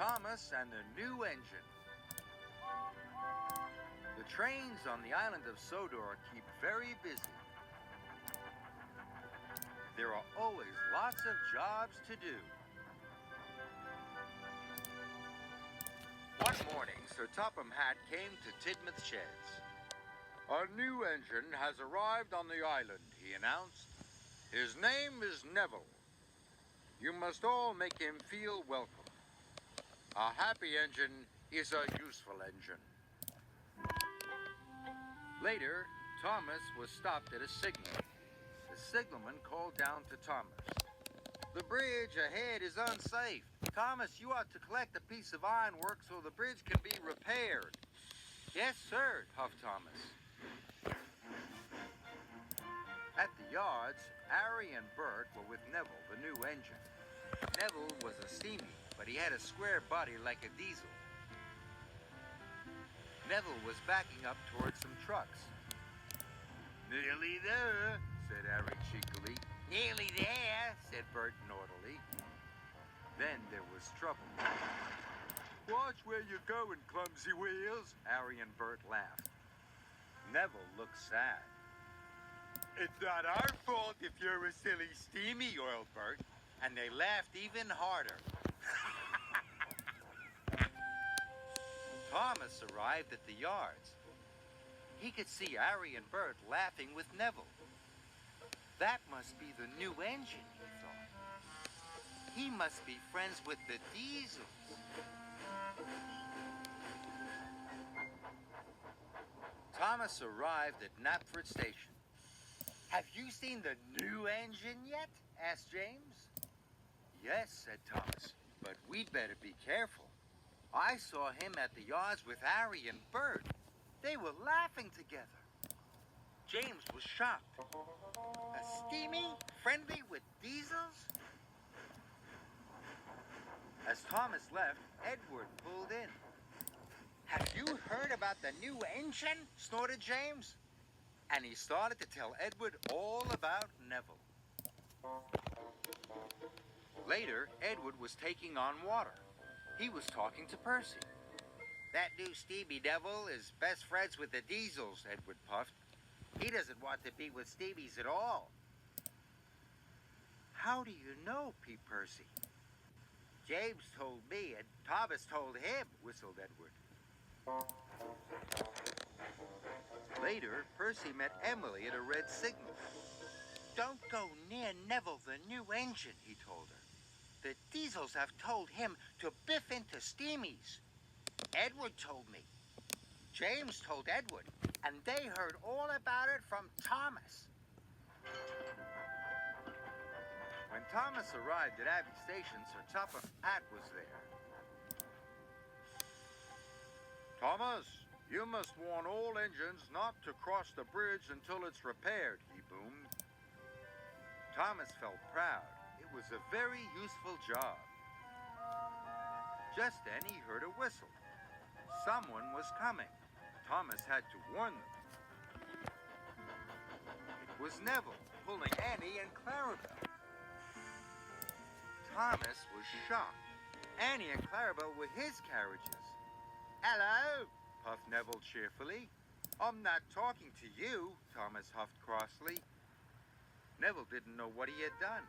Thomas and the new engine. The trains on the island of Sodor keep very busy. There are always lots of jobs to do. One morning, Sir Topham Hatt came to Tidmouth Sheds. "A new engine has arrived on the island," he announced. "His name is Neville. You must all make him feel welcome. A happy engine is a useful engine." Later, Thomas was stopped at a signal. The signalman called down to Thomas. "The bridge ahead is unsafe. Thomas, you ought to collect a piece of ironwork so the bridge can be repaired." "Yes, sir," puffed Thomas. At the yards, Harry and Bert were with Neville, the new engine. Neville was a steamy, but he had a square body like a diesel. Neville was backing up towards some trucks. "Nearly there," said Harry cheekily. "Nearly there," said Bert naughtily. Then there was trouble. "Watch where you're going, clumsy wheels," Harry and Bert laughed. Neville looked sad. "It's not our fault if you're a silly steamy," oiled Bert, and they laughed even harder. Thomas arrived at the yards. He could see Harry and Bert laughing with Neville. That must be the new engine, he thought. He must be friends with the Diesels. Thomas arrived at Knapford Station. "Have you seen the new engine yet?" asked James. "Yes," said Thomas, "but we'd better be careful. I saw him at the yards with Harry and Bert. They were laughing together." James was shocked. A steamy, friendly with Diesels? As Thomas left, Edward pulled in. "Have you heard about the new engine?" snorted James. And he started to tell Edward all about Neville. Later, Edward was taking on water. He was talking to Percy. "That new Stevie Neville is best friends with the Diesels," Edward puffed. "He doesn't want to be with Stevies at all." "How do you know?" peeped Percy. "James told me and Thomas told him," whistled Edward. Later, Percy met Emily at a red signal. "Don't go near Neville, the new engine," he told her. "The Diesels have told him to biff into Steamies. Edward told me. James told Edward, and they heard all about it from Thomas." When Thomas arrived at Abbey Station, Sir Topham Hatt was there. "Thomas, you must warn all engines not to cross the bridge until it's repaired," he boomed. Thomas felt proud. It was a very useful job. Just then he heard a whistle. Someone was coming. Thomas had to warn them. It was Neville, pulling Annie and Clarabel. Thomas was shocked. Annie and Clarabel were his carriages. "Hello," puffed Neville cheerfully. "I'm not talking to you," Thomas huffed crossly. Neville didn't know what he had done.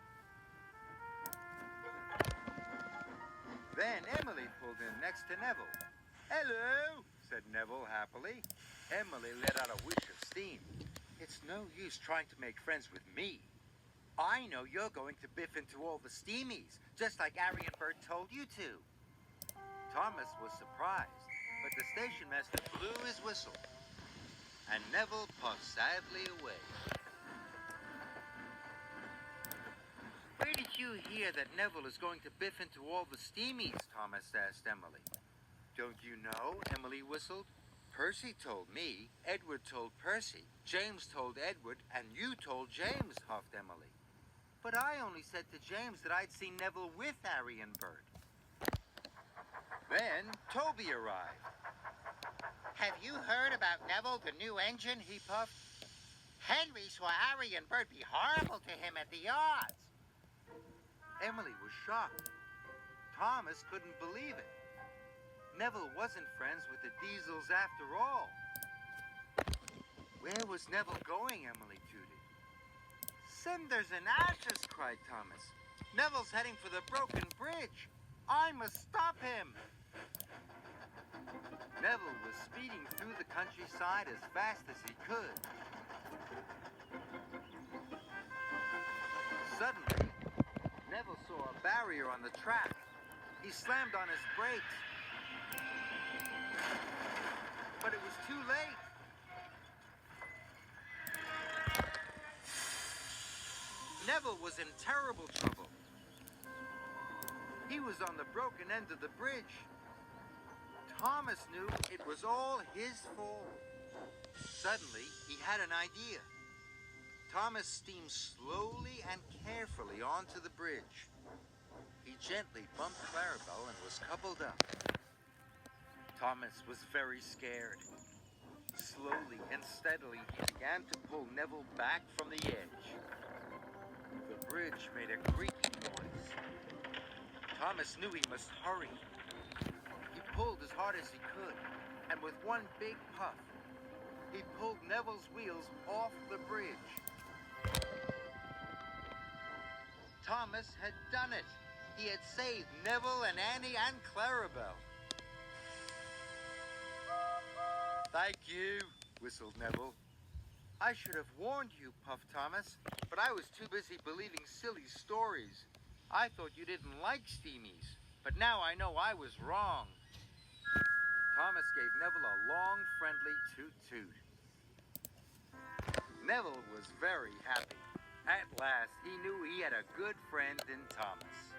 Then Emily pulled in next to Neville. "Hello," said Neville happily. Emily let out a whoosh of steam. "It's no use trying to make friends with me. I know you're going to biff into all the Steamies, just like Harry and Bert told you to." Thomas was surprised, but the station master blew his whistle, and Neville puffed sadly away. "Where did you hear that Neville is going to biff into all the Steamies?" Thomas asked Emily. "Don't you know?" Emily whistled. "Percy told me, Edward told Percy, James told Edward, and you told James," huffed Emily. "But I only said to James that I'd seen Neville with Harry and Bert." Then Toby arrived. "Have you heard about Neville, the new engine?" he puffed. "Henry saw Harry and Bert be horrible to him at the yards." Emily was shocked. Thomas couldn't believe it. Neville wasn't friends with the Diesels after all. Where was Neville going, Emily tooted. Cinders and ashes, cried Thomas. Neville's heading for the broken bridge. I must stop him. Neville was speeding through the countryside as fast as he could. Suddenly, Neville saw a barrier on the track. He slammed on his brakes. But it was too late. Neville was in terrible trouble. He was on the broken end of the bridge. Thomas knew it was all his fault. Suddenly, he had an idea. Thomas steamed slowly and carefully onto the bridge. He gently bumped Clarabelle and was coupled up. Thomas was very scared. Slowly and steadily, he began to pull Neville back from the edge. The bridge made a creaking noise. Thomas knew he must hurry. He pulled as hard as he could, and with one big puff, he pulled Neville's wheels off the bridge. Thomas had done it. He had saved Neville and Annie and Clarabelle. Thank you, whistled Neville. I should have warned you, puffed Thomas, but I was too busy believing silly stories. I thought you didn't like steamies, but now I know I was wrong. Thomas gave Neville a long, friendly toot-toot. Neville was very happy. At last, he knew he had a good friend in Thomas.